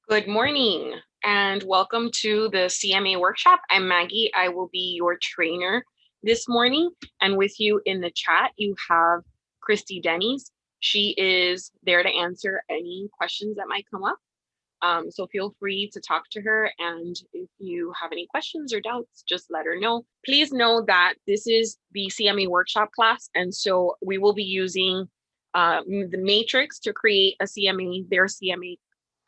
Good morning and welcome to the CMA Workshop. I'm Maggie. I will be your trainer this morning. And with you in the chat, you have Christy Denny's. She is there to answer any questions that might come up. So feel free to talk to her. And if you have any questions or doubts, just let her know. Please know that this is the CMA Workshop class. And so we will be using the matrix to create a CMA, their CMA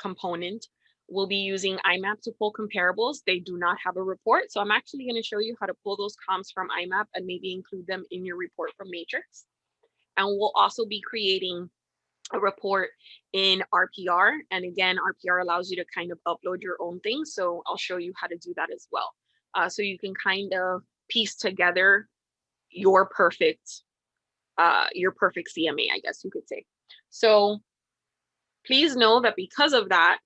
component. We'll be using IMAP to pull comparables. They do not have a report. So I'm actually going to show you how to pull those comps from IMAP and maybe include them in your report from matrix. And we'll also be creating a report in RPR. And again, RPR allows you to kind of upload your own things. So I'll show you how to do that as well. So you can kind of piece together your perfect CMA, I guess you could say. So please know that because of that,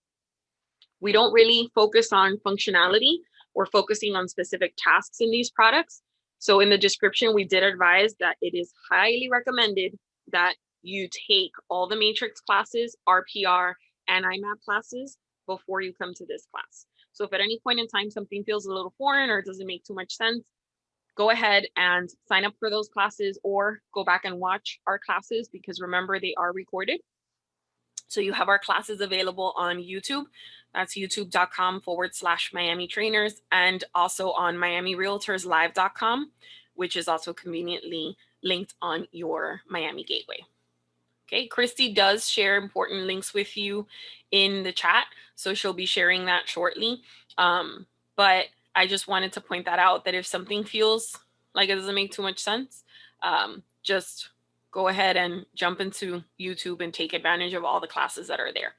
we don't really focus on functionality. We're focusing on specific tasks in these products. So in the description, we did advise that it is highly recommended that you take all the matrix classes, RPR, and IMAP classes before you come to this class. So if at any point in time something feels a little foreign or doesn't make too much sense, go ahead and sign up for those classes or go back and watch our classes because remember, they are recorded. So you have our classes available on YouTube. That's youtube.com/miamitrainers and also on miamirealtorslive.com, which is also conveniently linked on your Miami Gateway. Okay, Christy does share important links with you in the chat, so she'll be sharing that shortly. But I just wanted to point that out, that if something feels like it doesn't make too much sense, just go ahead and jump into YouTube and take advantage of all the classes that are there.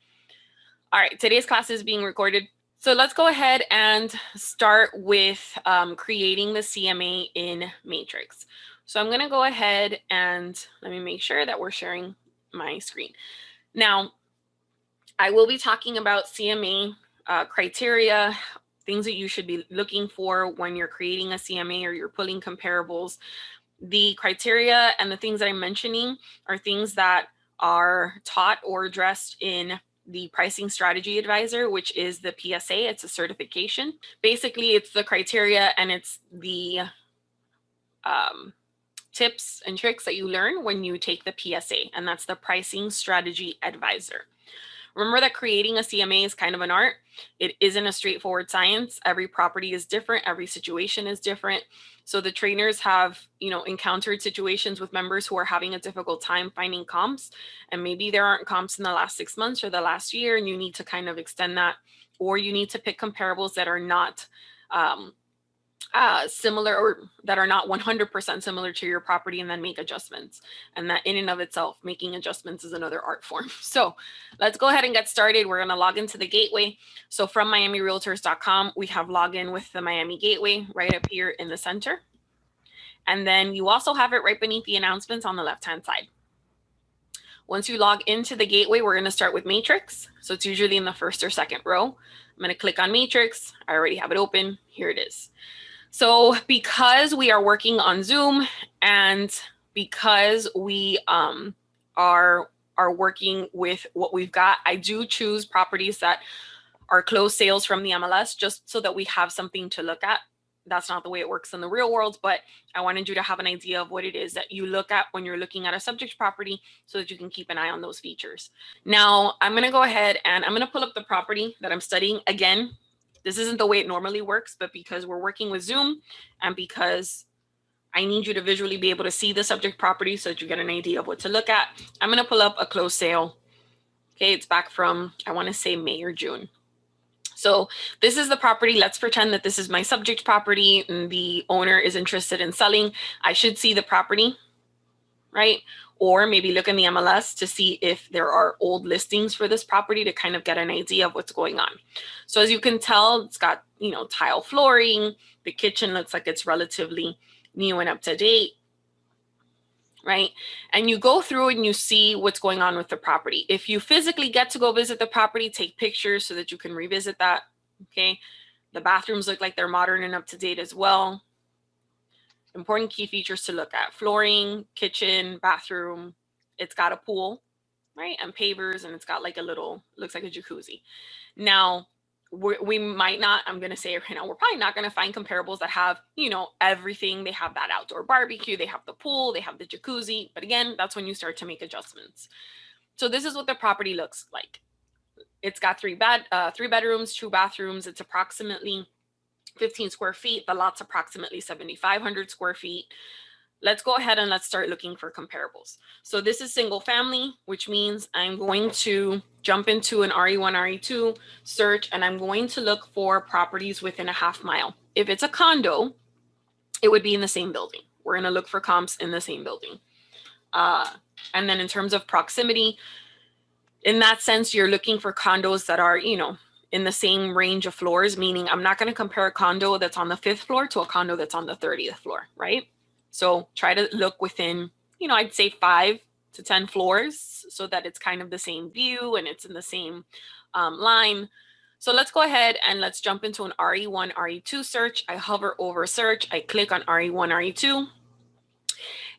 All right, today's class is being recorded. So let's go ahead and start with creating the CMA in Matrix. So I'm gonna go ahead and let me make sure that we're sharing my screen. Now, I will be talking about CMA criteria, things that you should be looking for when you're creating a CMA or you're pulling comparables. The criteria and the things that I'm mentioning are things that are taught or addressed in the Pricing Strategy Advisor, which is the PSA. It's a certification. Basically, it's the criteria and it's the tips and tricks that you learn when you take the PSA, and that's the Pricing Strategy Advisor. Remember that creating a CMA is kind of an art. It isn't a straightforward science. Every property is different. Every situation is different. So the trainers have, encountered situations with members who are having a difficult time finding comps, and maybe there aren't comps in the last 6 months or the last year, and you need to kind of extend that, or you need to pick comparables that are not similar or that are not 100% similar to your property and then make adjustments. And that in and of itself, making adjustments is another art form. So let's go ahead and get started. We're going to log into the gateway. So from miamirealtors.com, we have login with the Miami Gateway right up here in the center. And then you also have it right beneath the announcements on the left-hand side. Once you log into the gateway, we're going to start with Matrix. So it's usually in the first or second row. I'm going to click on Matrix. I already have it open. Here it is. So because we are working on Zoom and because we are working with what we've got, I do choose properties that are closed sales from the MLS just so that we have something to look at. That's not the way it works in the real world, but I wanted you to have an idea of what it is that you look at when you're looking at a subject property so that you can keep an eye on those features. Now, I'm going to go ahead and I'm going to pull up the property that I'm studying. Again, this isn't the way it normally works, but because we're working with Zoom and because I need you to visually be able to see the subject property so that you get an idea of what to look at, I'm going to pull up a closed sale. Okay, it's back from, I want to say May or June. So this is the property. Let's pretend that this is my subject property and the owner is interested in selling. I should see the property, right? Or maybe look in the MLS to see if there are old listings for this property to kind of get an idea of what's going on. So as you can tell, it's got, tile flooring. The kitchen looks like it's relatively new and up to date, right? And you go through and you see what's going on with the property. If you physically get to go visit the property, take pictures so that you can revisit that, okay? The bathrooms look like they're modern and up to date as well. Important key features to look at: flooring, kitchen, bathroom. It's got a pool, right? And pavers, and it's got like a little, looks like a jacuzzi. Now, we might not, I'm going to say it right now, we're probably not going to find comparables that have, you know, everything. They have that outdoor barbecue, they have the pool, they have the jacuzzi. But again, that's when you start to make adjustments. So this is what the property looks like. It's got three bedrooms, 2 bathrooms. It's approximately 15 square feet. The lot's approximately 7,500 square feet. Let's go ahead and let's start looking for comparables. So this is single family, which means I'm going to jump into an RE1, RE2 search, and I'm going to look for properties within a half mile. If it's a condo, it would be in the same building. We're going to look for comps in the same building. And then in terms of proximity, in that sense, you're looking for condos that are, you know, in the same range of floors, meaning I'm not going to compare a condo that's on the 5th floor to a condo that's on the 30th floor, right? So try to look within, you know, I'd say 5 to 10 floors so that it's kind of the same view and it's in the same line. So let's go ahead and let's jump into an RE1, RE2 search. I hover over search. I click on RE1, RE2.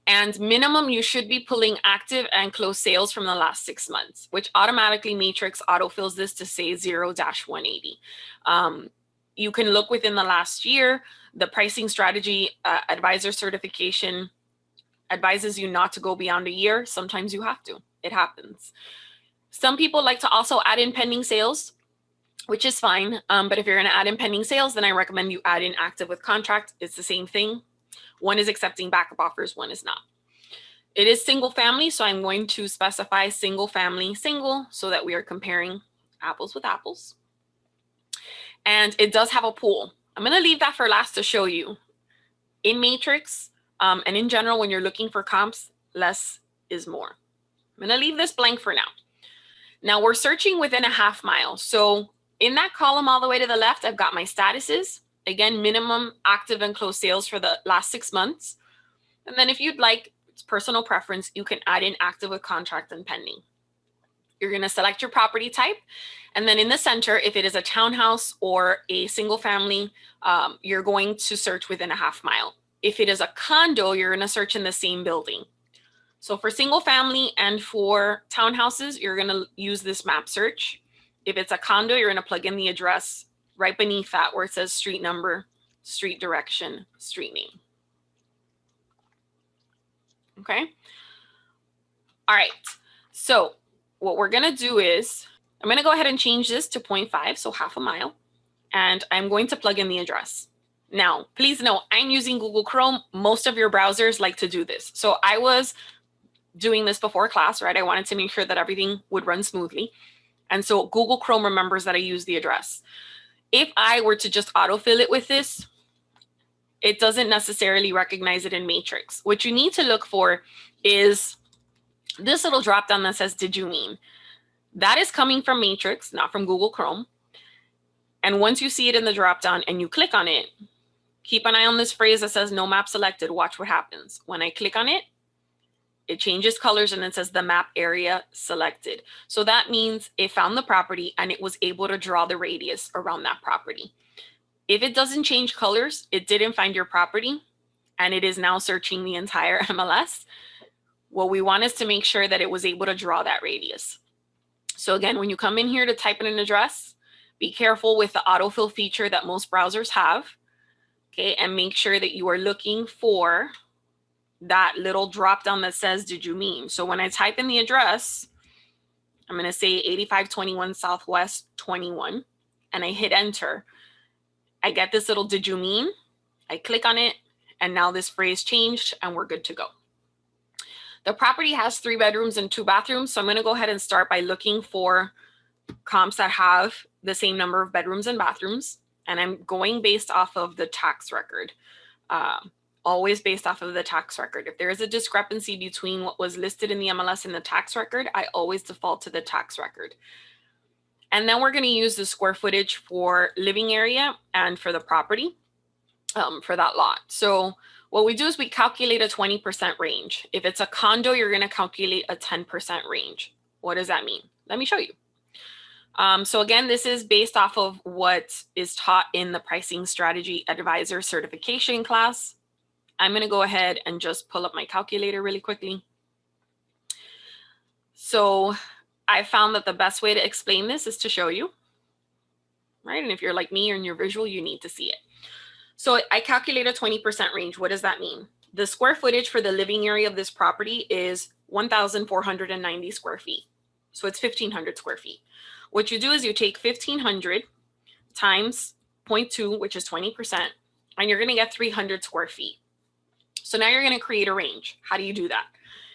And minimum, you should be pulling active and closed sales from the last 6 months, which automatically Matrix autofills this to say 0-180. You can look within the last year. The pricing strategy advisor certification advises you not to go beyond a year. Sometimes you have to. It happens. Some people like to also add in pending sales, which is fine. But if you're going to add in pending sales, then I recommend you add in active with contract. It's the same thing. One is accepting backup offers, one is not. It is single family, so I'm going to specify single family single so that we are comparing apples with apples. And it does have a pool. I'm going to leave that for last to show you. In Matrix and in general, when you're looking for comps, less is more. I'm going to leave this blank for now. Now we're searching within a half mile. So in that column all the way to the left, I've got my statuses. Again, minimum active and closed sales for the last 6 months. And then if you'd like, it's personal preference, you can add in active with contract and pending. You're going to select your property type. And then in the center, if it is a townhouse or a single family, you're going to search within a half mile. If it is a condo, you're going to search in the same building. So for single family and for townhouses, you're going to use this map search. If it's a condo, you're going to plug in the address right beneath that where it says street number, street direction, street name. Okay. All right. So what we're going to do is I'm going to go ahead and change this to 0.5, so half a mile, and I'm going to plug in the address. Now, please note, I'm using Google Chrome. Most of your browsers like to do this. So I was doing this before class, right? I wanted to make sure that everything would run smoothly. And so Google Chrome remembers that I use the address. If I were to just autofill it with this, it doesn't necessarily recognize it in Matrix. What you need to look for is this little drop down that says, did you mean? That is coming from Matrix, not from Google Chrome. And once you see it in the drop down and you click on it, keep an eye on this phrase that says no map selected. Watch what happens. When I click on it, it changes colors and it says the map area selected. So that means it found the property and it was able to draw the radius around that property. If it doesn't change colors, it didn't find your property and it is now searching the entire MLS. What we want is to make sure that it was able to draw that radius. So again, when you come in here to type in an address, be careful with the autofill feature that most browsers have, okay? And make sure that you are looking for that little drop down that says, did you mean? So when I type in the address, I'm going to say 8521 Southwest 21, and I hit enter. I get this little, did you mean? I click on it, and now this phrase changed, and we're good to go. The property has 3 bedrooms and 2 bathrooms, so I'm going to go ahead and start by looking for comps that have the same number of bedrooms and bathrooms, and I'm going based off of the tax record. Always based off of the tax record. If there is a discrepancy between what was listed in the MLS and the tax record, I always default to the tax record. And then we're going to use the square footage for living area and for the property for that lot. So what we do is we calculate a 20% range. If it's a condo, you're going to calculate a 10% range. What does that mean? Let me show you. So again, this is based off of what is taught in the pricing strategy advisor certification class. I'm going to go ahead and just pull up my calculator really quickly. So I found that the best way to explain this is to show you, right? And if you're like me or in your visual, you need to see it. So I calculate a 20% range. What does that mean? The square footage for the living area of this property is 1,490 square feet. So it's 1,500 square feet. What you do is you take 1,500 times 0.2, which is 20%, and you're going to get 300 square feet. So now you're going to create a range. How do you do that?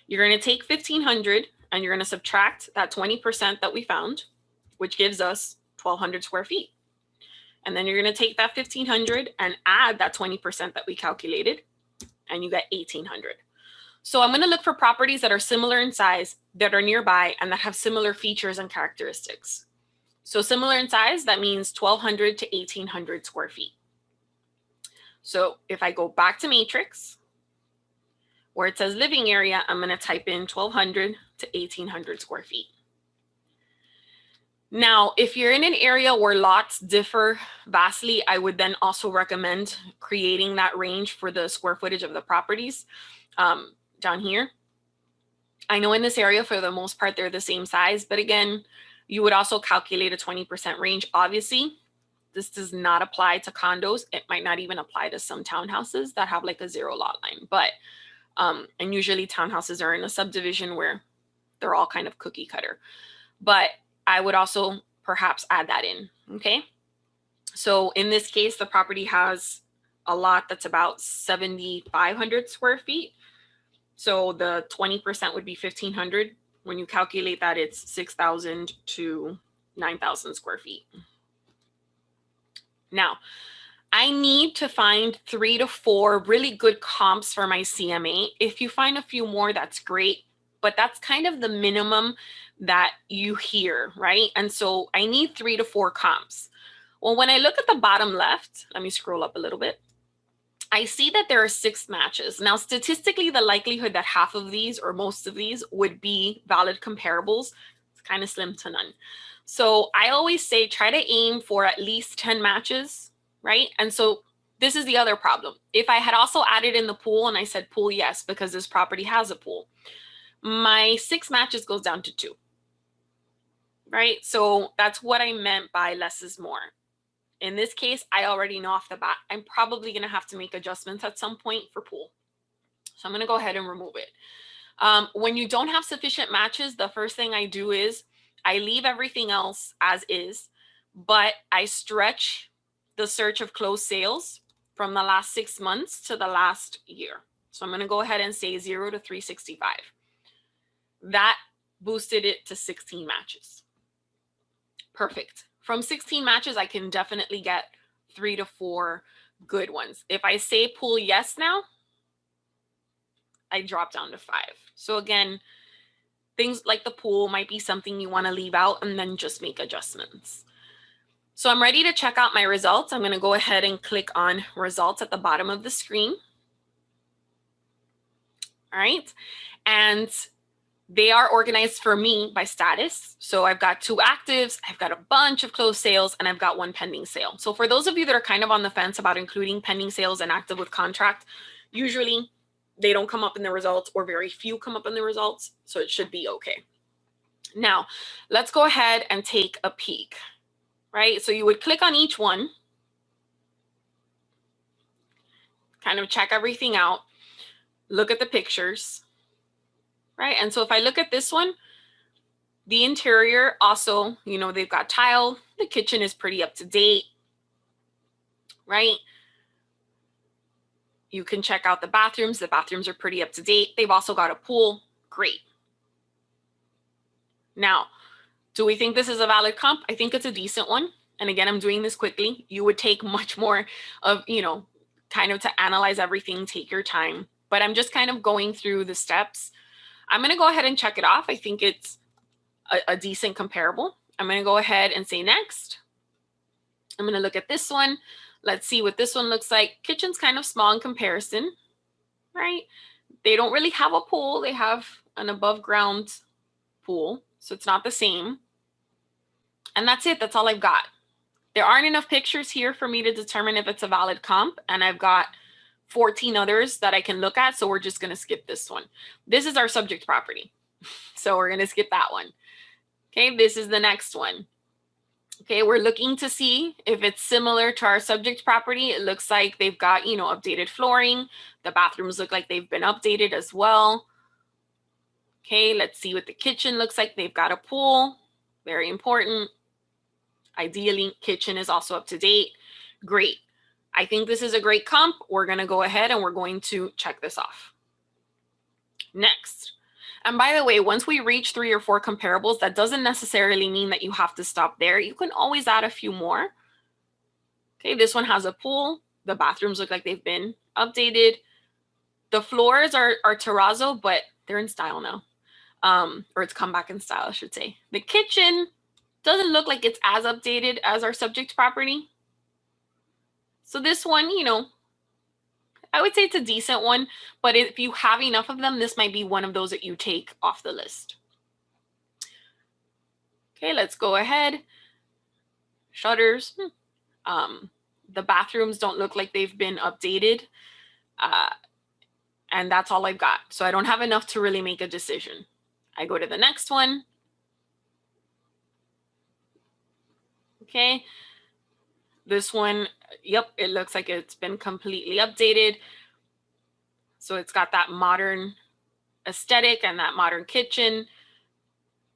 You're going to take 1,500 and you're going to subtract that 20% that we found, which gives us 1,200 square feet. And then you're going to take that 1,500 and add that 20% that we calculated, and you get 1,800. So I'm going to look for properties that are similar in size, that are nearby, and that have similar features and characteristics. So similar in size, that means 1,200 to 1,800 square feet. So if I go back to Matrix, where it says living area, I'm going to type in 1,200 to 1,800 square feet. Now, if you're in an area where lots differ vastly, I would then also recommend creating that range for the square footage of the properties down here. I know in this area, for the most part, they're the same size, but again, you would also calculate a 20% range. Obviously, this does not apply to condos. It might not even apply to some townhouses that have like a 0 lot line, but and usually townhouses are in a subdivision where they're all kind of cookie cutter. But I would also perhaps add that in, okay? So in this case, the property has a lot that's about 7,500 square feet. So the 20% would be 1,500. When you calculate that, it's 6,000 to 9,000 square feet. Now, I need to find 3 to 4 really good comps for my CMA. If you find a few more, that's great, but that's kind of the minimum that you hear, right? And so I need 3 to 4 comps. Well, when I look at the bottom left, let me scroll up a little bit. I see that there are 6 matches. Now, statistically, the likelihood that half of these or most of these would be valid comparables is kind of slim to none. So I always say try to aim for at least 10 matches, right? And so this is the other problem. If I had also added in the pool and I said pool, yes, because this property has a pool, my 6 matches goes down to 2, right? So that's what I meant by less is more. In this case, I already know off the bat, I'm probably going to have to make adjustments at some point for pool. So I'm going to go ahead and remove it. When you don't have sufficient matches, the first thing I do is I leave everything else as is, but I stretch the search of closed sales from the last 6 months to the last year. So I'm going to go ahead and say 0 to 365. That boosted it to 16 matches. Perfect. From 16 matches, I can definitely get 3 to 4 good ones. If I say pool yes now, I drop down to 5. So again, things like the pool might be something you want to leave out and then just make adjustments. So I'm ready to check out my results. I'm going to go ahead and click on results at the bottom of the screen. All right. And they are organized for me by status. So I've got 2 actives, I've got a bunch of closed sales, and I've got 1 pending sale. So for those of you that are kind of on the fence about including pending sales and active with contract, usually they don't come up in the results, or very few come up in the results. So it should be okay. Now, let's go ahead and take a peek, right? So you would click on each one, kind of check everything out, look at the pictures. Right. And so if I look at this one, the interior also, you know, they've got tile. The kitchen is pretty up to date. Right. You can check out the bathrooms. The bathrooms are pretty up to date. They've also got a pool. Great. Now, do we think this is a valid comp? I think it's a decent one. And again, I'm doing this quickly. You would take much more of, you know, kind of to analyze everything, take your time. But I'm just kind of going through the steps. I'm going to go ahead and check it off. I think it's a decent comparable. I'm going to go ahead and say next. I'm going to look at this one. Let's see what this one looks like. Kitchen's kind of small in comparison, right? They don't really have a pool. They have an above ground pool. So it's not the same. And that's it. That's all I've got. There aren't enough pictures here for me to determine if it's a valid comp. And I've got 14 others that I can look at. So we're just going to skip this one. This is our subject property. So we're going to skip that one. Okay, this is the next one. Okay, we're looking to see if it's similar to our subject property. It looks like they've got, updated flooring. The bathrooms look like they've been updated as well. Okay, let's see what the kitchen looks like. They've got a pool, very important. Ideally, kitchen is also up to date. Great. I think this is a great comp. We're going to go ahead and we're going to check this off. Next. And by the way, once we reach 3 or 4 comparables, that doesn't necessarily mean that you have to stop there. You can always add a few more. Okay, this one has a pool. The bathrooms look like they've been updated. The floors are terrazzo, but they're in style now. Or it's come back in style, I should say. The kitchen doesn't look like it's as updated as our subject property. So this one, I would say it's a decent one, but if you have enough of them, this might be one of those that you take off the list. Okay, let's go ahead. Shutters. The bathrooms don't look like they've been updated. And that's all I've got. So I don't have enough to really make a decision. I go to the next one. Okay. This one, yep, it looks like it's been completely updated. So it's got that modern aesthetic and that modern kitchen.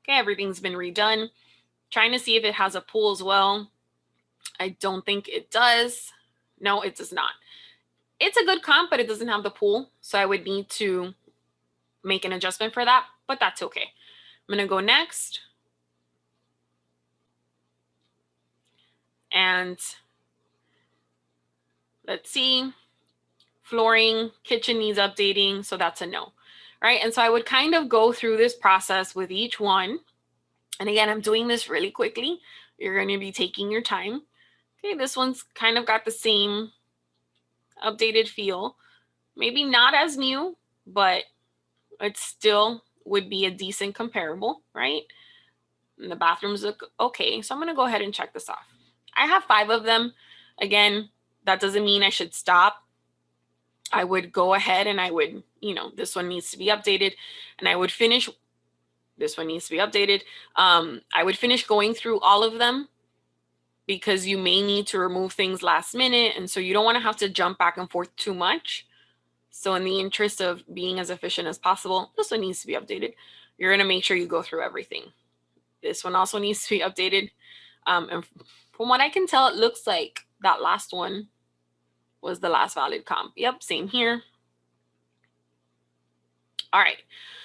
Okay, everything's been redone. Trying to see if it has a pool as well. I don't think it does. No, it does not. It's a good comp, but it doesn't have the pool. So I would need to make an adjustment for that, but that's okay. I'm going to go next. And let's see. Flooring, kitchen needs updating. So that's a no. Right. And so I would kind of go through this process with each one. And again, I'm doing this really quickly. You're going to be taking your time. Okay, this one's kind of got the same updated feel. Maybe not as new, but it still would be a decent comparable, right? And the bathrooms look okay. So I'm going to go ahead and check this off. I have 5 of them. Again, that doesn't mean I should stop. I would go ahead and I would, this one needs to be updated, and I would finish. This one needs to be updated. I would finish going through all of them because you may need to remove things last minute. And so you don't want to have to jump back and forth too much. So in the interest of being as efficient as possible, this one needs to be updated. You're going to make sure you go through everything. This one also needs to be updated. And from what I can tell, it looks like that last one was the last valid comp. Yep, same here. All right.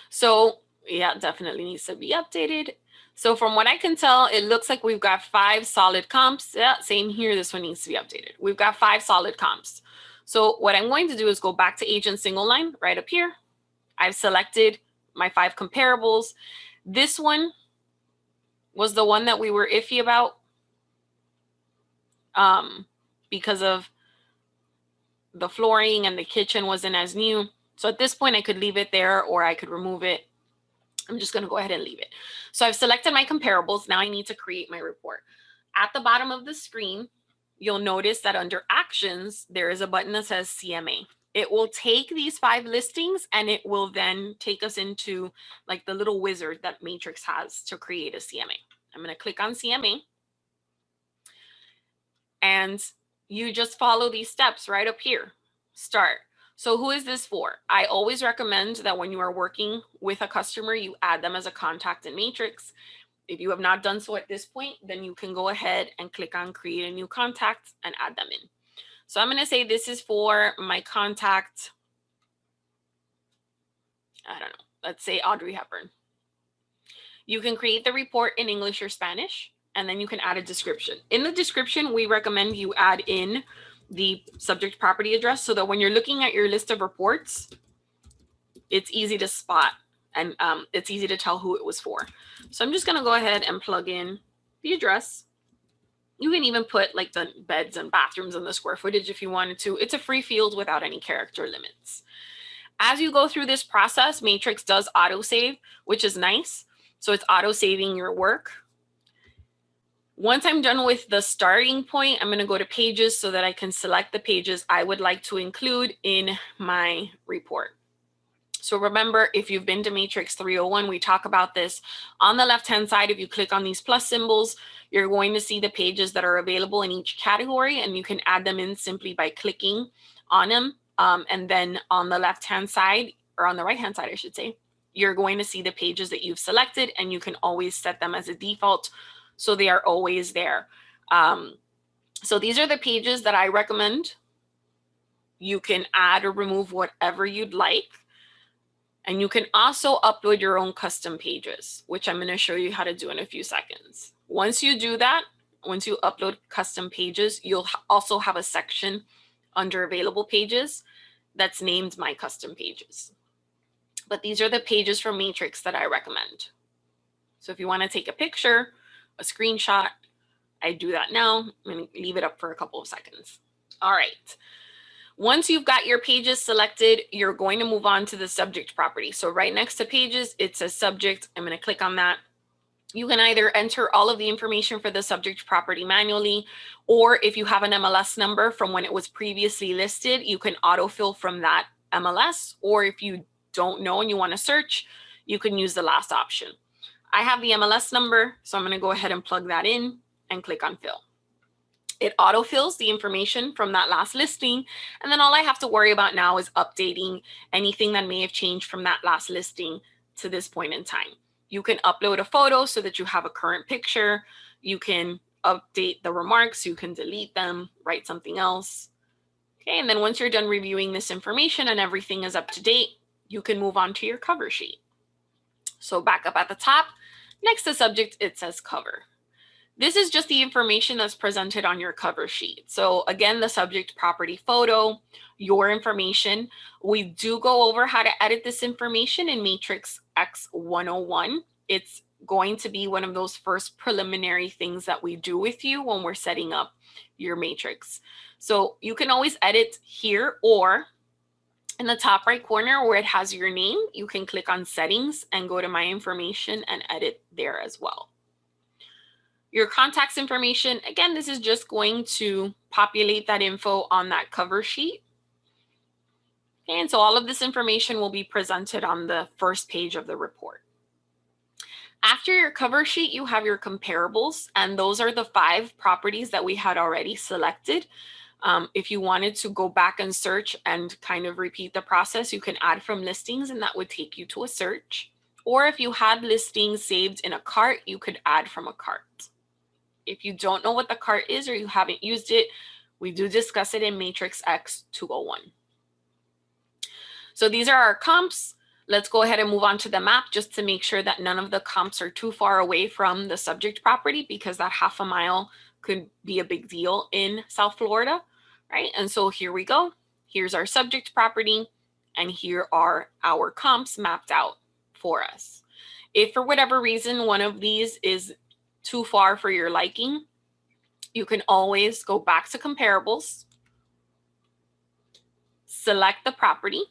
So yeah, definitely needs to be updated. So from what I can tell, it looks like we've got 5 solid comps. Yeah, same here. This one needs to be updated. We've got 5 solid comps. So what I'm going to do is go back to agent single line right up here. I've selected my 5 comparables. This one was the one that we were iffy about because of the flooring and the kitchen wasn't as new. So at this point, I could leave it there or I could remove it. I'm just going to go ahead and leave it. So I've selected my comparables. Now I need to create my report. At the bottom of the screen, you'll notice that under actions, there is a button that says CMA. It will take these 5 listings and it will then take us into like the little wizard that Matrix has to create a CMA. I'm going to click on CMA. And you just follow these steps right up here. Start. So who is this for? I always recommend that when you are working with a customer, you add them as a contact in Matrix. If you have not done so at this point, then you can go ahead and click on create a new contact and add them in. So I'm going to say this is for my contact. I don't know. Let's say Audrey Hepburn. You can create the report in English or Spanish, and then you can add a description. In the description, we recommend you add in the subject property address so that when you're looking at your list of reports, it's easy to spot and it's easy to tell who it was for. So I'm just going to go ahead and plug in the address. You can even put like the beds and bathrooms and the square footage if you wanted to. It's a free field without any character limits. As you go through this process, Matrix does autosave, which is nice. So it's auto-saving your work. Once I'm done with the starting point, I'm going to go to pages so that I can select the pages I would like to include in my report. So remember, if you've been to Matrix 301, we talk about this. On the left-hand side, if you click on these plus symbols, you're going to see the pages that are available in each category, and you can add them in simply by clicking on them. And then on the left-hand side, or on the right-hand side, I should say, you're going to see the pages that you've selected, and you can always set them as a default, so they are always there. So these are the pages that I recommend. You can add or remove whatever you'd like. And you can also upload your own custom pages, which I'm going to show you how to do in a few seconds. Once you do that, once you upload custom pages, you'll also have a section under available pages that's named My Custom Pages. But these are the pages from Matrix that I recommend. So if you want to take a picture, a screenshot, I do that now. I'm going to leave it up for a couple of seconds. All right. Once you've got your pages selected, you're going to move on to the subject property. So right next to pages, it says subject. I'm going to click on that. You can either enter all of the information for the subject property manually, or if you have an MLS number from when it was previously listed, you can autofill from that MLS, or if you don't know and you want to search, you can use the last option. I have the MLS number, so I'm going to go ahead and plug that in and click on fill. It autofills the information from that last listing. And then all I have to worry about now is updating anything that may have changed from that last listing to this point in time. You can upload a photo so that you have a current picture. You can update the remarks. You can delete them, write something else. Okay, and then once you're done reviewing this information and everything is up to date, you can move on to your cover sheet. So back up at the top, next to subject, it says cover. This is just the information that's presented on your cover sheet. So again, the subject, property, photo, your information. We do go over how to edit this information in Matrix X 101. It's going to be one of those first preliminary things that we do with you when we're setting up your matrix. So you can always edit here, or in the top right corner where it has your name, you can click on settings and go to my information and edit there as well. Your contacts information, again, this is just going to populate that info on that cover sheet. Okay, and so all of this information will be presented on the first page of the report. After your cover sheet, you have your comparables, and those are the 5 properties that we had already selected. If you wanted to go back and search and kind of repeat the process, you can add from listings, and that would take you to a search. Or if you had listings saved in a cart, you could add from a cart. If you don't know what the cart is or you haven't used it, we do discuss it in Matrix X 201. So these are our comps. Let's go ahead and move on to the map just to make sure that none of the comps are too far away from the subject property, because that half a mile could be a big deal in South Florida, right? And so here we go. Here's our subject property, and here are our comps mapped out for us. If for whatever reason one of these is too far for your liking, you can always go back to comparables, select the property,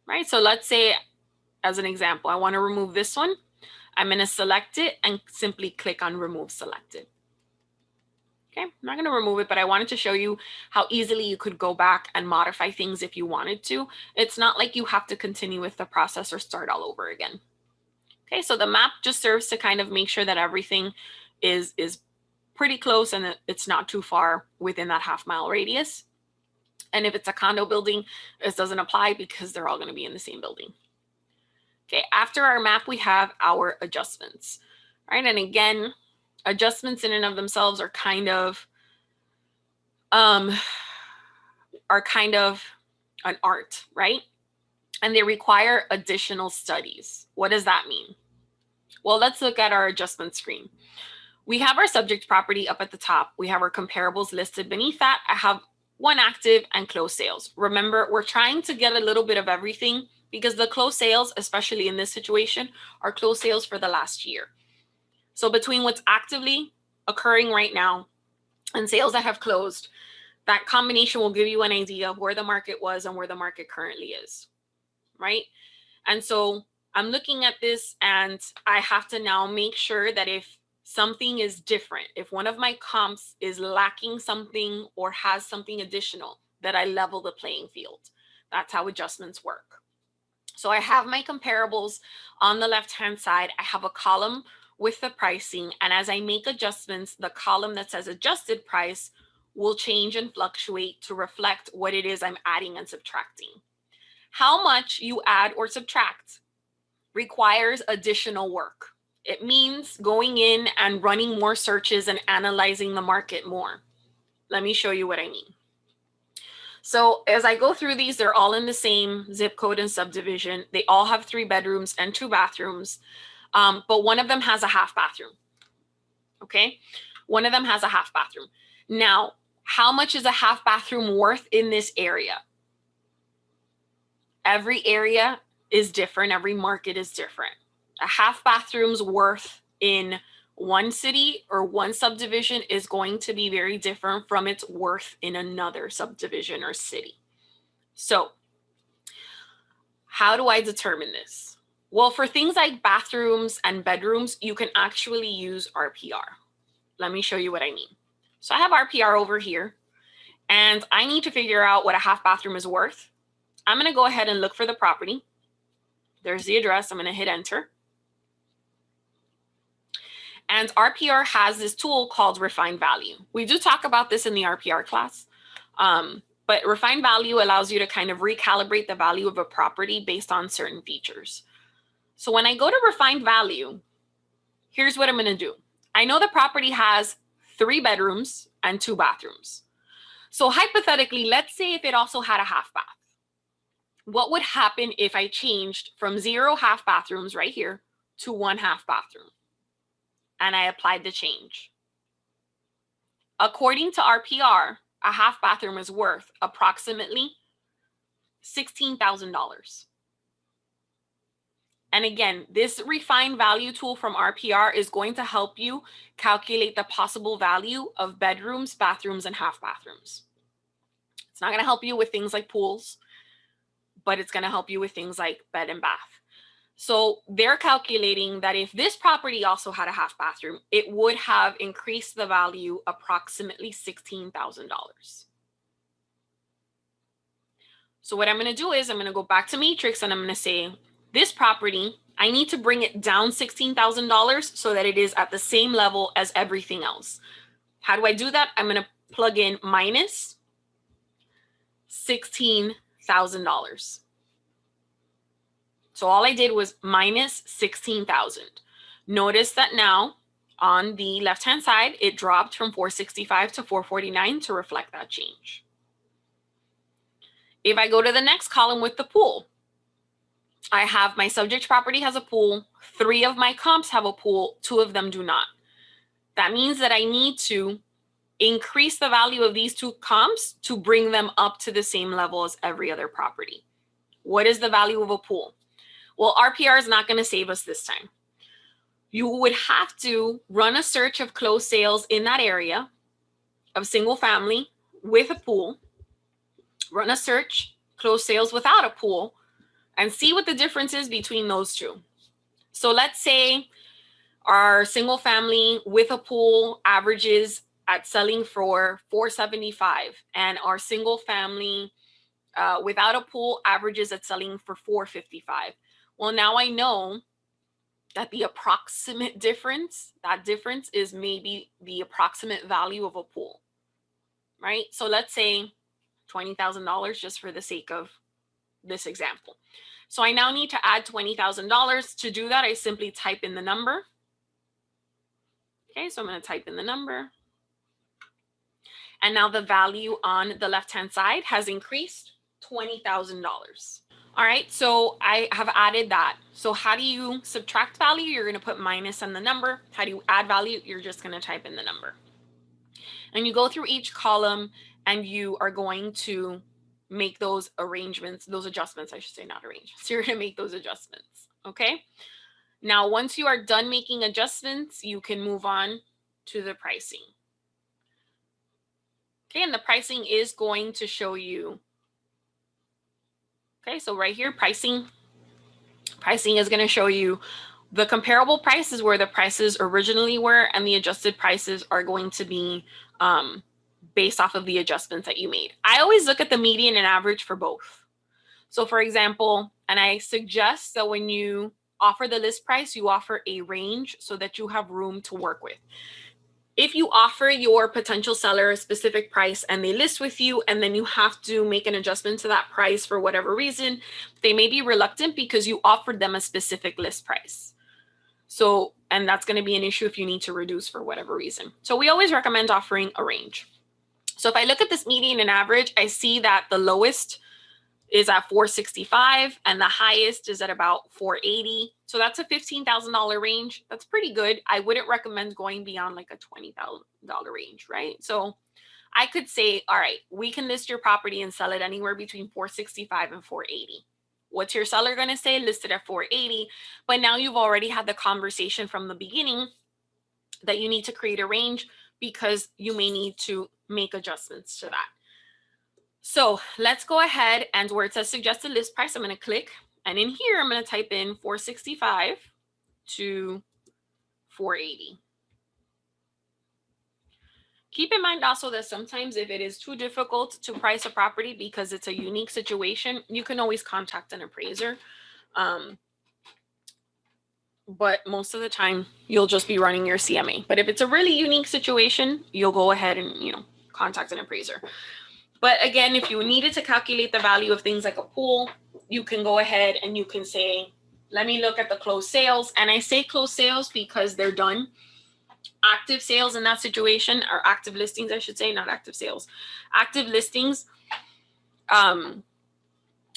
right? So let's say, as an example, I want to remove this one. I'm going to select it and simply click on remove selected. Okay, I'm not going to remove it, but I wanted to show you how easily you could go back and modify things if you wanted to. It's not like you have to continue with the process or start all over again. Okay, so the map just serves to kind of make sure that everything is pretty close and that it's not too far within that half-mile radius. And if it's a condo building, this doesn't apply because they're all going to be in the same building. Okay, after our map, we have our adjustments, right? And again, adjustments in and of themselves are kind of an art, right? And they require additional studies. What does that mean? Well, let's look at our adjustment screen. We have our subject property up at the top. We have our comparables listed beneath that. I have 1 active and closed sales. Remember, we're trying to get a little bit of everything because the closed sales, especially in this situation, are closed sales for the last year. So between what's actively occurring right now and sales that have closed, that combination will give you an idea of where the market was and where the market currently is, right? And so I'm looking at this and I have to now make sure that if something is different, if one of my comps is lacking something or has something additional, that I level the playing field. That's how adjustments work. So I have my comparables on the left-hand side. I have a column with the pricing, and as I make adjustments, the column that says adjusted price will change and fluctuate to reflect what it is I'm adding and subtracting. How much you add or subtract requires additional work. It means going in and running more searches and analyzing the market more. Let me show you what I mean. So as I go through these, they're all in the same zip code and subdivision. They all have 3 bedrooms and 2 bathrooms, but one of them has a half bathroom. Okay, one of them has a half bathroom. Now, how much is a half bathroom worth in this area? Every area is different. Every market is different. A half bathroom's worth in one city or one subdivision is going to be very different from its worth in another subdivision or city. So how do I determine this? Well, for things like bathrooms and bedrooms, you can actually use RPR. Let me show you what I mean. So I have RPR over here, and I need to figure out what a half bathroom is worth. I'm going to go ahead and look for the property. There's the address. I'm going to hit enter. And RPR has this tool called Refined Value. We do talk about this in the RPR class, but Refined Value allows you to kind of recalibrate the value of a property based on certain features. So when I go to Refined Value, here's what I'm going to do. I know the property has 3 bedrooms and 2 bathrooms. So hypothetically, let's say if it also had a half bath. What would happen if I changed from 0 half bathrooms right here to 1 half bathroom? And I applied the change. According to RPR, a half bathroom is worth approximately $16,000. And again, this refined value tool from RPR is going to help you calculate the possible value of bedrooms, bathrooms, and half bathrooms. It's not going to help you with things like pools, but it's going to help you with things like bed and bath. So they're calculating that if this property also had a half bathroom, it would have increased the value approximately $16,000. So what I'm going to do is I'm going to go back to Matrix and I'm going to say, this property, I need to bring it down $16,000 so that it is at the same level as everything else. How do I do that? I'm going to plug in minus $16,000. So all I did was minus 16,000. Notice that now on the left-hand side, it dropped from 465 to 449 to reflect that change. If I go to the next column with the pool, I have my subject property has a pool. 3 of my comps have a pool. 2 of them do not. That means that I need to increase the value of these 2 comps to bring them up to the same level as every other property. What is the value of a pool? Well, RPR is not going to save us this time. You would have to run a search of closed sales in that area of single family with a pool, run a search, closed sales without a pool, and see what the difference is between those 2. So let's say our single family with a pool averages at selling for $475, and our single family without a pool averages at selling for $455. Well, now I know that the approximate difference, that difference is maybe the approximate value of a pool, right? So let's say $20,000 just for the sake of this example. So I now need to add $20,000. To do that, I simply type in the number. Okay, so I'm going to type in the number. And now the value on the left-hand side has increased $20,000. All right, so I have added that. So how do you subtract value? You're going to put minus on the number. How do you add value? You're just going to type in the number. And you go through each column and you are going to make those arrangements, those adjustments, I should say, not arrange. So you're going to make those adjustments, okay? Now, once you are done making adjustments, you can move on to the pricing. Okay, and the pricing is going to show you. Okay, so right here, pricing is going to show you the comparable prices where the prices originally were, and the adjusted prices are going to be based off of the adjustments that you made. I always look at the median and average for both. So for example, And I suggest that when you offer the list price, you offer a range so that you have room to work with. If you offer your potential seller a specific price and they list with you, and then you have to make an adjustment to that price for whatever reason, they may be reluctant because you offered them a specific list price. So, and that's going to be an issue if you need to reduce for whatever reason. So we always recommend offering a range. So if I look at this median and average, I see that the lowest is at $465 and the highest is at about $480. So that's a $15,000 range. That's pretty good. I wouldn't recommend going beyond like a $20,000 range, right? So I could say, all right, we can list your property and sell it anywhere between $465 and $480. What's your seller going to say? Listed at $480. But now you've already had the conversation from the beginning that you need to create a range because you may need to make adjustments to that. So let's go ahead, and where it says suggested list price, I'm going to click, and in here I'm going to type in 465 to 480. Keep in mind also that sometimes if it is too difficult to price a property because it's a unique situation, you can always contact an appraiser. But most of the time you'll just be running your CMA. But if it's a really unique situation, you'll go ahead and, contact an appraiser. But again, if you needed to calculate the value of things like a pool, you can go ahead and you can say, let me look at the closed sales. And I say closed sales because they're done. Active sales in that situation, or active listings, I should say, not active sales. Active listings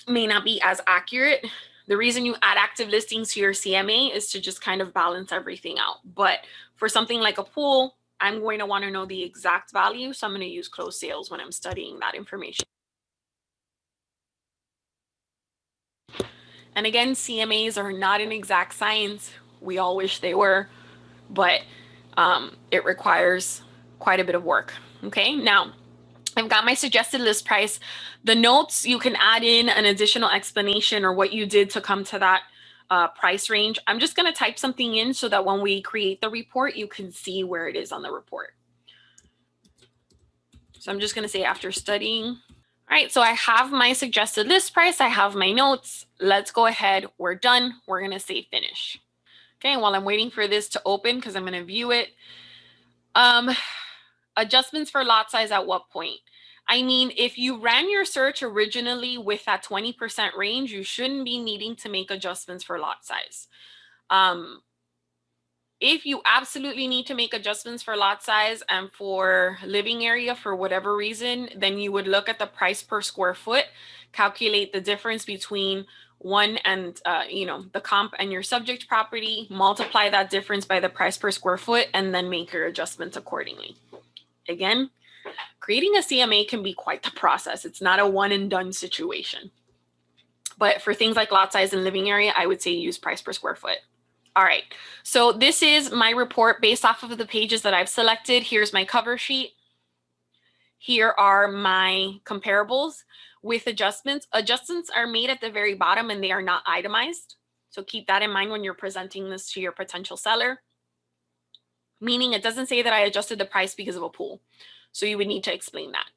may not be as accurate. The reason you add active listings to your CMA is to just kind of balance everything out. But for something like a pool, I'm going to want to know the exact value. So I'm going to use closed sales when I'm studying that information. And again, CMAs are not an exact science. We all wish they were, but it requires quite a bit of work. Okay, now I've got my suggested list price. The notes, you can add in an additional explanation or what you did to come to that price range. I'm just going to type something in so that when we create the report, you can see where it is on the report. So I'm just going to say after studying. All right, so I have my suggested list price. I have my notes. Let's go ahead. We're done. We're going to say finish. Okay, while I'm waiting for this to open, because I'm going to view it. Adjustments for lot size at what point? I mean, if you ran your search originally with that 20% range, you shouldn't be needing to make adjustments for lot size. If you absolutely need to make adjustments for lot size and for living area for whatever reason, then you would look at the price per square foot, calculate the difference between one and the comp and your subject property, multiply that difference by the price per square foot, and then make your adjustments accordingly. Again, creating a CMA can be quite the process. It's not a one and done situation. But for things like lot size and living area, I would say use price per square foot. All right, so this is my report based off of the pages that I've selected. Here's my cover sheet. Here are my comparables with adjustments. Adjustments are made at the very bottom and they are not itemized. So keep that in mind when you're presenting this to your potential seller. Meaning it doesn't say that I adjusted the price because of a pool. So you would need to explain that.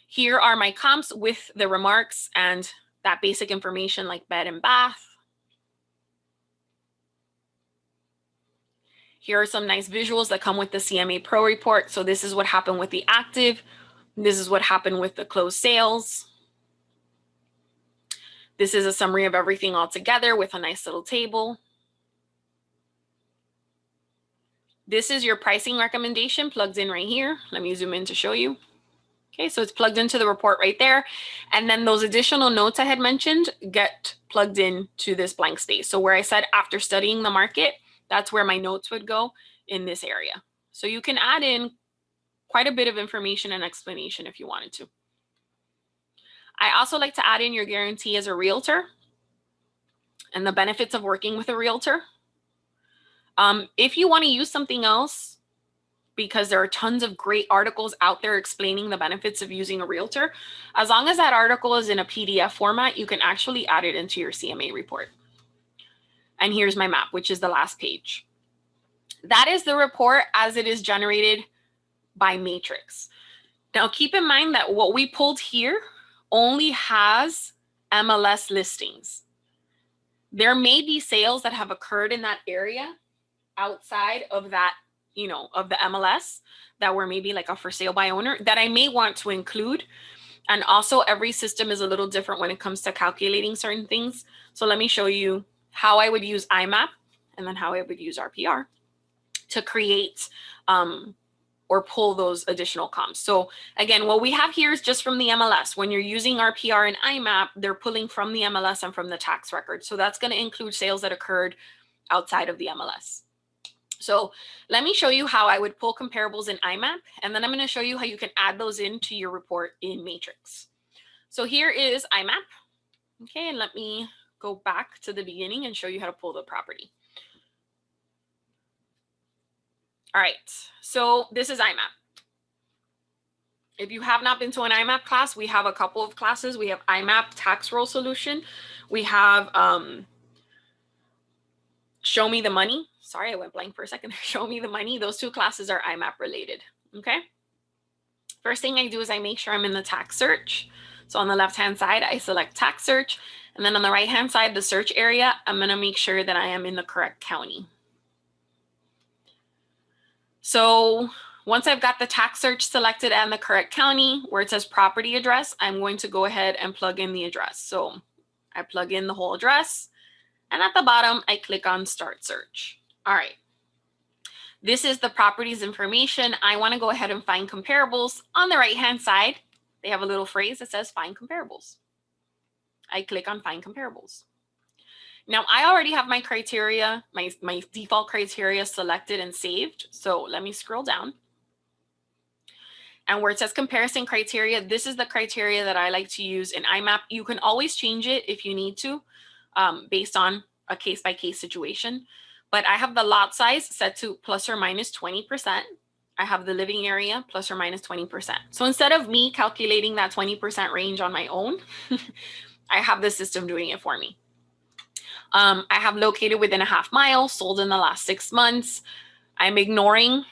Here are my comps with the remarks and that basic information like bed and bath. Here are some nice visuals that come with the CMA Pro report. So this is what happened with the active. This is what happened with the closed sales. This is a summary of everything all together with a nice little table. This is your pricing recommendation plugged in right here. Let me zoom in to show you. Okay, so it's plugged into the report right there. And then those additional notes I had mentioned get plugged in to this blank space. So where I said after studying the market, that's where my notes would go in this area. So you can add in quite a bit of information and explanation if you wanted to. I also like to add in your guarantee as a realtor and the benefits of working with a realtor. If you want to use something else, because there are tons of great articles out there explaining the benefits of using a realtor, as long as that article is in a PDF format, you can actually add it into your CMA report. And here's my map, which is the last page. That is the report as it is generated by Matrix. Now, keep in mind that what we pulled here only has MLS listings. There may be sales that have occurred in that area outside of that, you know, of the MLS that were maybe like a for sale by owner that I may want to include. And also every system is a little different when it comes to calculating certain things. So let me show you how I would use IMAP and then how I would use RPR to create or pull those additional comps. So again, what we have here is just from the MLS. When you're using RPR and IMAP, they're pulling from the MLS and from the tax record. So that's going to include sales that occurred outside of the MLS. So let me show you how I would pull comparables in IMAP, and then I'm going to show you how you can add those into your report in Matrix. So here is IMAP. Okay, and let me go back to the beginning and show you how to pull the property. All right, so this is IMAP. If you have not been to an IMAP class, we have a couple of classes. We have IMAP tax roll solution. We have Show Me the Money. Sorry, I went blank for a second. Show Me the Money. Those two classes are IMAP related. Okay. First thing I do is I make sure I'm in the tax search. So on the left-hand side, I select tax search. And then on the right-hand side, the search area, I'm going to make sure that I am in the correct county. So once I've got the tax search selected and the correct county, where it says property address, I'm going to go ahead and plug in the address. So I plug in the whole address. And at the bottom, I click on Start Search. All right. This is the property's information. I want to go ahead and find comparables. On the right-hand side, they have a little phrase that says Find Comparables. I click on Find Comparables. Now, I already have my criteria, my default criteria selected and saved. So let me scroll down. And where it says comparison criteria, this is the criteria that I like to use in IMAP. You can always change it if you need to, based on a case-by-case situation. But I have the lot size set to plus or minus 20%. I have the living area plus or minus 20%. So instead of me calculating that 20% range on my own, I have the system doing it for me. I have located within a half mile, sold in the last 6 months. I'm ignoring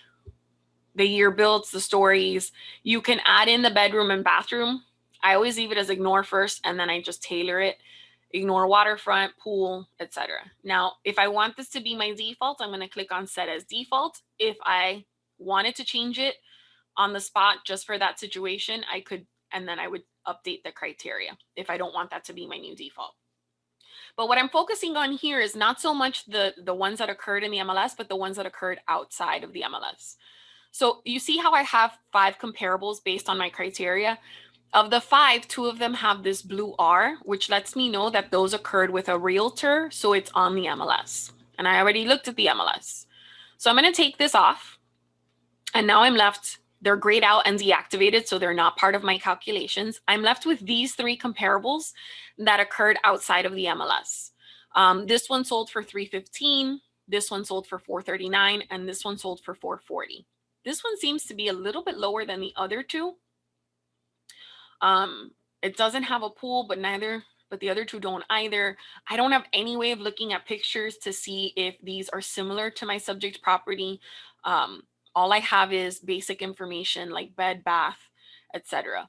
the year built, the stories. You can add in the bedroom and bathroom. I always leave it as ignore first, and then I just tailor it. Ignore waterfront, pool, etc. Now, if I want this to be my default, I'm going to click on Set as Default. If I wanted to change it on the spot just for that situation, I could, and then I would update the criteria if I don't want that to be my new default. But what I'm focusing on here is not so much the ones that occurred in the MLS, but the ones that occurred outside of the MLS. So you see how I have 5 comparables based on my criteria. Of the 5, 2 of them have this blue R, which lets me know that those occurred with a realtor, so it's on the MLS. And I already looked at the MLS. So I'm going to take this off. And now I'm left, they're grayed out and deactivated, so they're not part of my calculations. I'm left with these 3 comparables that occurred outside of the MLS. This one sold for $315, this one sold for $439, and this one sold for $440. This one seems to be a little bit lower than the other 2. It doesn't have a pool, but the other 2 don't either. I don't have any way of looking at pictures to see if these are similar to my subject property. All I have is basic information like bed, bath, etc.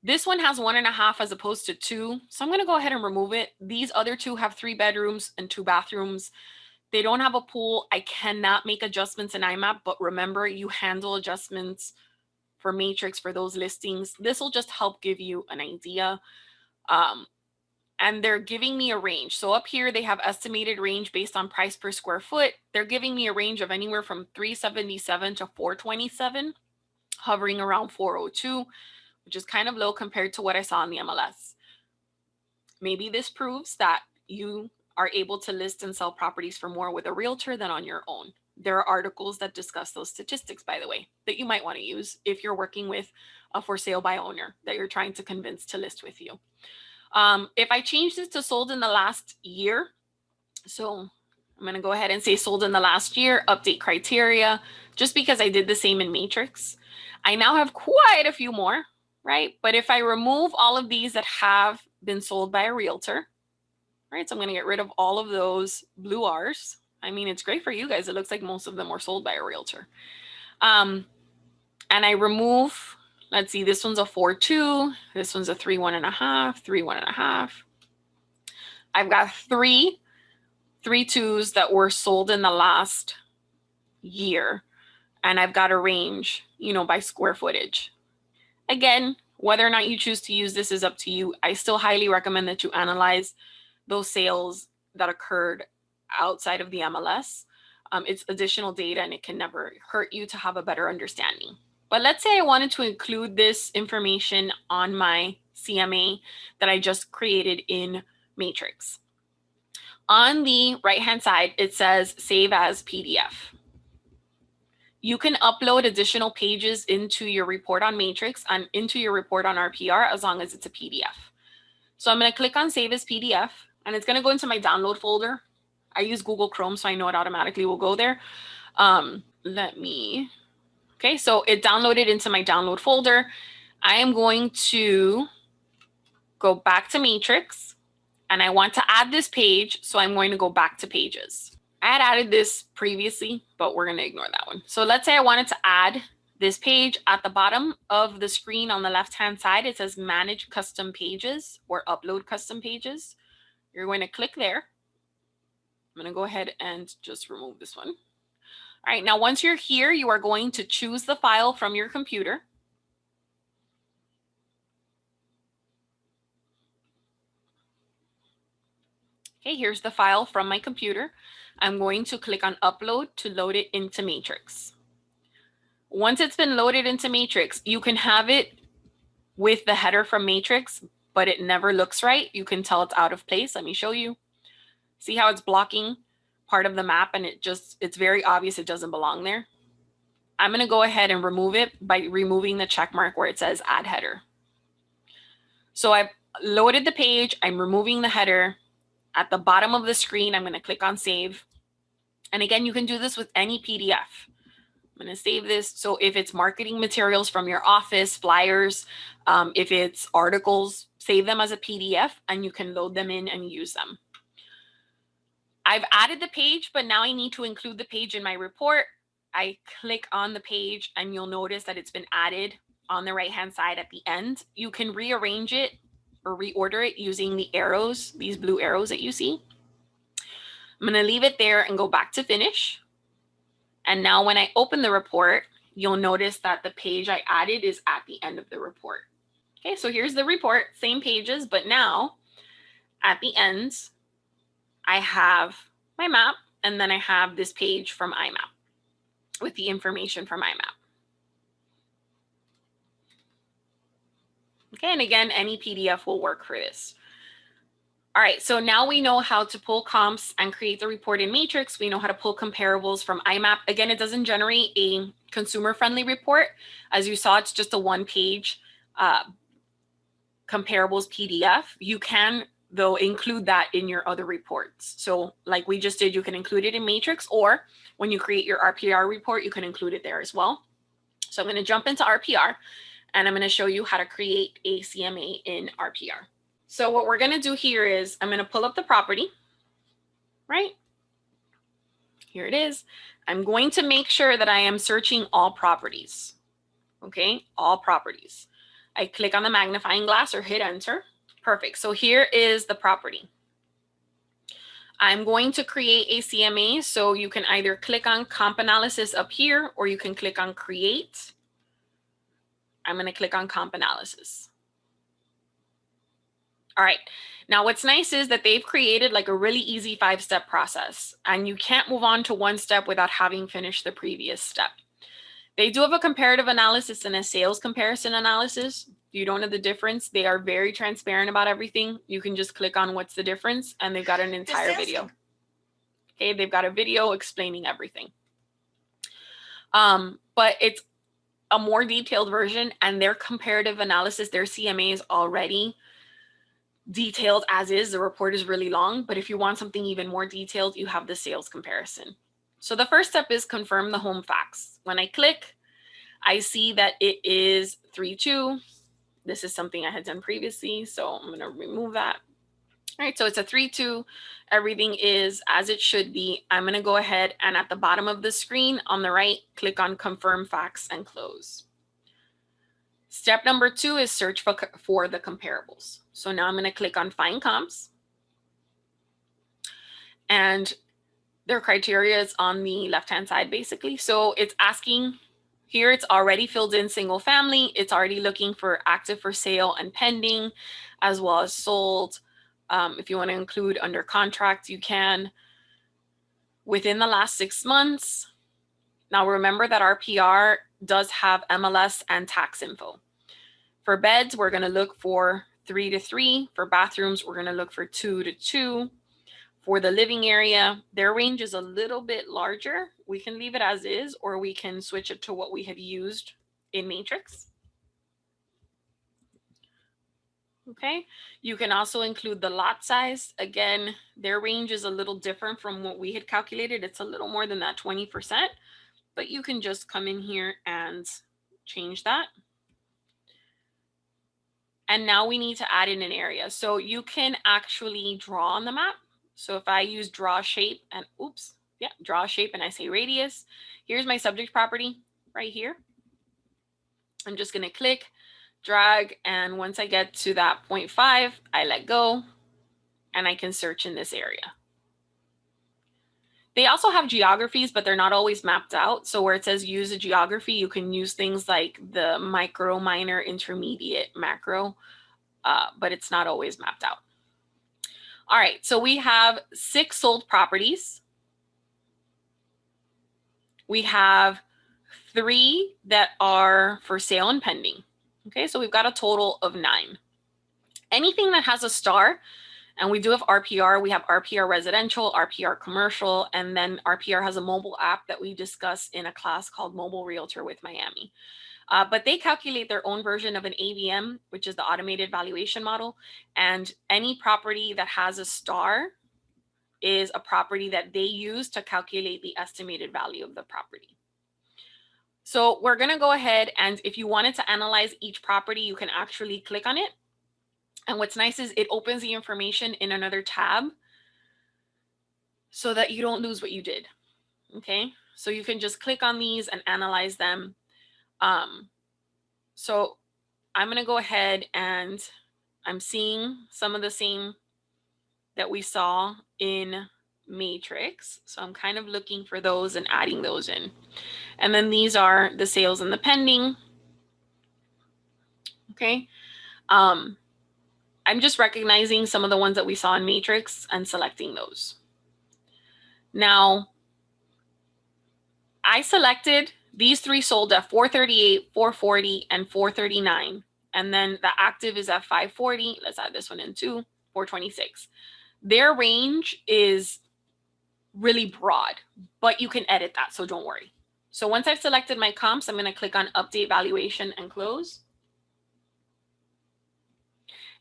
This one has 1.5 as opposed to 2. So I'm going to go ahead and remove it. These other 2 have 3 bedrooms and 2 bathrooms. They don't have a pool. I cannot make adjustments in IMAP, but remember, you handle adjustments for Matrix for those listings. This will just help give you an idea. And they're giving me a range. So up here, they have estimated range based on price per square foot. They're giving me a range of anywhere from $377 to $427, hovering around $402, which is kind of low compared to what I saw in the MLS. Maybe this proves that you are able to list and sell properties for more with a realtor than on your own. There are articles that discuss those statistics, by the way, that you might want to use if you're working with a for sale by owner that you're trying to convince to list with you. If I change this to sold in the last year, so I'm going to go ahead and say sold in the last year, update criteria, just because I did the same in Matrix. I now have quite a few more, right? But if I remove all of these that have been sold by a realtor, right? So I'm going to get rid of all of those blue R's. I mean, it's great for you guys. It looks like most of them were sold by a realtor. And I remove, let's see, this one's a 4.2. This one's a 3.1.5, 3.1.5. I've got 3 3.2s that were sold in the last year, and I've got a range, you know, by square footage. Again, whether or not you choose to use this is up to you. I still highly recommend that you analyze those sales that occurred outside of the MLS. It's additional data and it can never hurt you to have a better understanding. But let's say I wanted to include this information on my CMA that I just created in Matrix. On the right-hand side, it says save as PDF. You can upload additional pages into your report on Matrix and into your report on RPR as long as it's a PDF. So I'm going to click on Save as PDF, and it's going to go into my download folder. I use Google Chrome, so I know it automatically will go there. Okay, so it downloaded into my download folder. I am going to go back to Matrix, and I want to add this page, so I'm going to go back to Pages. I had added this previously, but we're going to ignore that one. So let's say I wanted to add this page at the bottom of the screen on the left-hand side. It says Manage Custom Pages or Upload Custom Pages. You're going to click there. I'm going to go ahead and just remove this one. All right, now once you're here, you are going to choose the file from your computer. Okay, here's the file from my computer. I'm going to click on Upload to load it into Matrix. Once it's been loaded into Matrix, you can have it with the header from Matrix, but it never looks right. You can tell it's out of place. Let me show you. See how it's blocking part of the map and it's very obvious it doesn't belong there. I'm going to go ahead and remove it by removing the check mark where it says Add Header. So I've loaded the page. I'm removing the header. At the bottom of the screen, I'm going to click on Save. And again, you can do this with any PDF. I'm going to save this. So if it's marketing materials from your office, flyers, if it's articles, save them as a PDF and you can load them in and use them. I've added the page, but now I need to include the page in my report. I click on the page and you'll notice that it's been added on the right-hand side at the end. You can rearrange it or reorder it using the arrows, these blue arrows that you see. I'm going to leave it there and go back to finish. And now when I open the report, you'll notice that the page I added is at the end of the report. Okay, so here's the report, same pages, but now at the end, I have my map, and then I have this page from IMAP with the information from IMAP. Okay, and again, any PDF will work for this. All right, so now we know how to pull comps and create the report in Matrix. We know how to pull comparables from IMAP. Again, it doesn't generate a consumer-friendly report. As you saw, it's just a one-page comparables PDF. You can, though, include that in your other reports. So like we just did, you can include it in Matrix, or when you create your RPR report, you can include it there as well. So I'm going to jump into RPR, and I'm going to show you how to create a CMA in RPR. So what we're going to do here is I'm going to pull up the property, right? Here it is. I'm going to make sure that I am searching all properties. Okay, all properties. I click on the magnifying glass or hit enter. Perfect. So here is the property. I'm going to create a CMA. So you can either click on comp analysis up here, or you can click on create. I'm going to click on comp analysis. All right, now what's nice is that they've created like a really easy 5-step process, and you can't move on to one step without having finished the previous step. They do have a comparative analysis and a sales comparison analysis. If you don't know the difference, they are very transparent about everything. You can just click on what's the difference, and they've got an entire video. Okay, they've got a video explaining everything. But it's a more detailed version, and their comparative analysis, their CMA is already detailed as is. The report is really long, but if you want something even more detailed, you have the sales comparison. So the first step is confirm the home facts. When I click, I see that it is 3.2. This is something I had done previously, so I'm going to remove that. All right, so it's a 3.2. Everything is as it should be. I'm going to go ahead and at the bottom of the screen on the right, click on confirm facts and close. Step number 2 is search for the comparables. So now I'm going to click on find comps. and their criteria is on the left-hand side, basically. So it's asking here, it's already filled in single family. It's already looking for active for sale and pending, as well as sold. If you want to include under contract, you can. Within the last 6 months. Now remember that our PR does have MLS and tax info. For beds, we're going to look for 3 to 3. For bathrooms, we're going to look for 2 to 2. For the living area, their range is a little bit larger. We can leave it as is, or we can switch it to what we had used in Matrix. Okay, you can also include the lot size. Again, their range is a little different from what we had calculated. It's a little more than that 20%, but you can just come in here and change that. And now we need to add in an area. So you can actually draw on the map. So if I use draw shape and draw shape and I say radius, here's my subject property right here. I'm just going to click, drag, and once I get to that 0.5, I let go and I can search in this area. They also have geographies, but they're not always mapped out. So where it says use a geography, you can use things like the micro, minor, intermediate, macro, but it's not always mapped out. All right, so we have 6 sold properties. We have 3 that are for sale and pending. Okay, so we've got a total of 9. Anything that has a star, and we do have RPR, we have RPR residential, RPR commercial, and then RPR has a mobile app that we discuss in a class called Mobile Realtor with Miami. But they calculate their own version of an AVM, which is the automated valuation model. And any property that has a star is a property that they use to calculate the estimated value of the property. So we're going to go ahead, and if you wanted to analyze each property, you can actually click on it. And what's nice is it opens the information in another tab so that you don't lose what you did. Okay, so you can just click on these and analyze them. So I'm going to go ahead and I'm seeing some of the same that we saw in Matrix. So I'm kind of looking for those and adding those in. And then these are the sales and the pending. Okay. I'm just recognizing some of the ones that we saw in Matrix and selecting those. Now, I selected these 3 sold at 438, 440, and 439. And then the active is at 540. Let's add this one in too, 426. Their range is really broad, but you can edit that, so don't worry. So once I've selected my comps, I'm going to click on Update Valuation and close.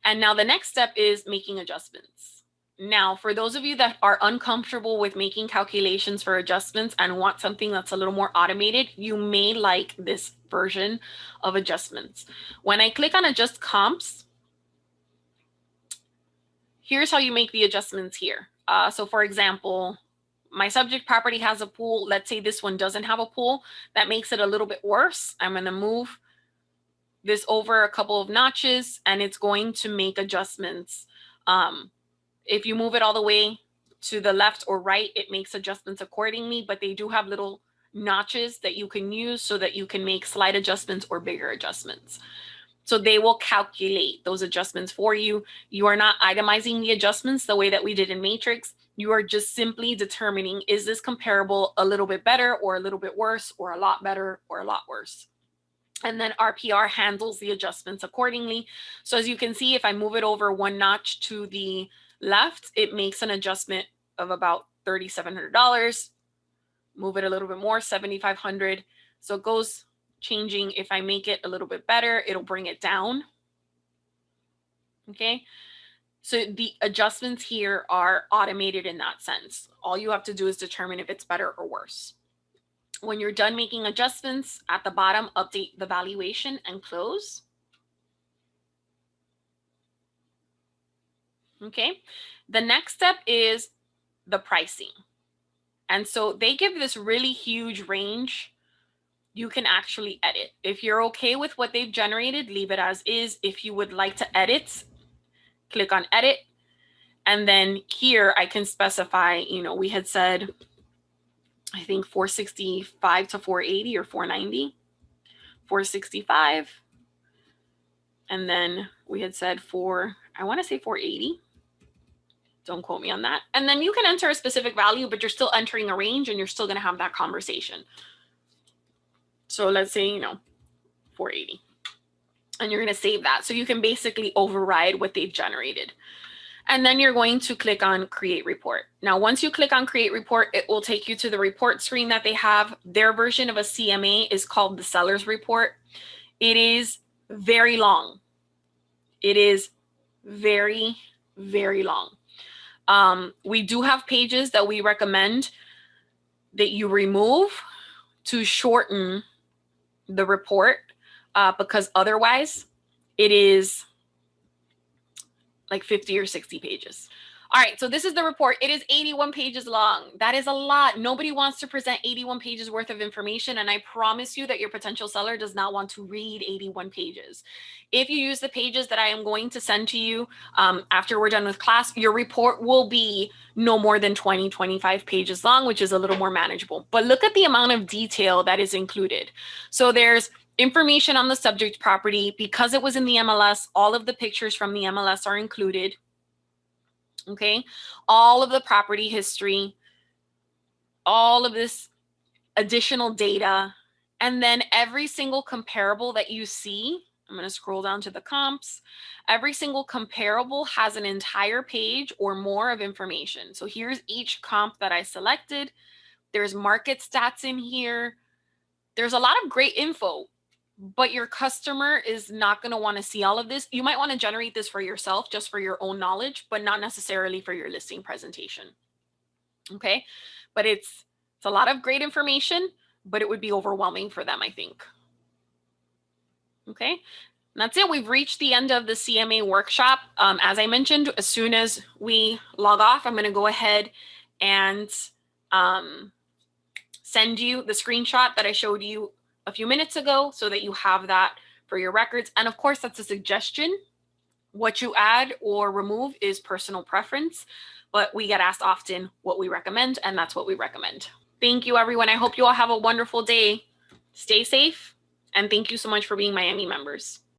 And now the next step is making adjustments. Now, for those of you that are uncomfortable with making calculations for adjustments and want something that's a little more automated, you may like this version of adjustments. When I click on Adjust Comps, here's how you make the adjustments here. So for example, my subject property has a pool. Let's say this one doesn't have a pool. That makes it a little bit worse. I'm going to move this over a couple of notches and it's going to make adjustments. If you move it all the way to the left or right, it makes adjustments accordingly, but they do have little notches that you can use so that you can make slight adjustments or bigger adjustments. So they will calculate those adjustments for you. You are not itemizing the adjustments the way that we did in Matrix. You are just simply determining, is this comparable a little bit better or a little bit worse or a lot better or a lot worse? And then RPR handles the adjustments accordingly. So as you can see, if I move it over 1 notch to the left, it makes an adjustment of about $3,700. Move it a little bit more, $7,500. So it goes changing. If I make it a little bit better, it'll bring it down. Okay. So the adjustments here are automated in that sense. All you have to do is determine if it's better or worse. When you're done making adjustments, at the bottom, update the valuation and close. Okay. The next step is the pricing. And so they give this really huge range. You can actually edit. If you're okay with what they've generated, leave it as is. If you would like to edit, click on edit. And then here I can specify, you know, we had said, I think 465 to 480 or 490, 465. And then we had said I want to say 480. Don't quote me on that. And then you can enter a specific value, but you're still entering a range and you're still going to have that conversation. So let's say, you know, 480. And you're going to save that. So you can basically override what they've generated. And then you're going to click on Create Report. Now, once you click on Create Report, it will take you to the report screen that they have. Their version of a CMA is called the Seller's Report. It is very long. It is very, very long. We do have pages that we recommend that you remove to shorten the report because otherwise it is like 50 or 60 pages. All right, so this is the report. It is 81 pages long. That is a lot. Nobody wants to present 81 pages worth of information, and I promise you that your potential seller does not want to read 81 pages. If you use the pages that I am going to send to you after we're done with class, your report will be no more than 20, 25 pages long, which is a little more manageable. But look at the amount of detail that is included. So there's information on the subject property. Because it was in the MLS, all of the pictures from the MLS are included. Okay, all of the property history, all of this additional data, and then every single comparable that you see, I'm going to scroll down to the comps. Every single comparable has an entire page or more of information. So here's each comp that I selected. There's market stats in here. There's a lot of great info, but your customer is not going to want to see all of this. You might want to generate this for yourself, just for your own knowledge, but not necessarily for your listing presentation. Okay, but it's a lot of great information, but it would be overwhelming for them, I think. Okay, and that's it. We've reached the end of the CMA workshop. As I mentioned, as soon as we log off, I'm going to go ahead and send you the screenshot that I showed you a few minutes ago so that you have that for your records. And of course, that's a suggestion. What you add or remove is personal preference, but we get asked often what we recommend, and that's what we recommend. Thank you, everyone. I hope you all have a wonderful day. Stay safe, and thank you so much for being Miami members.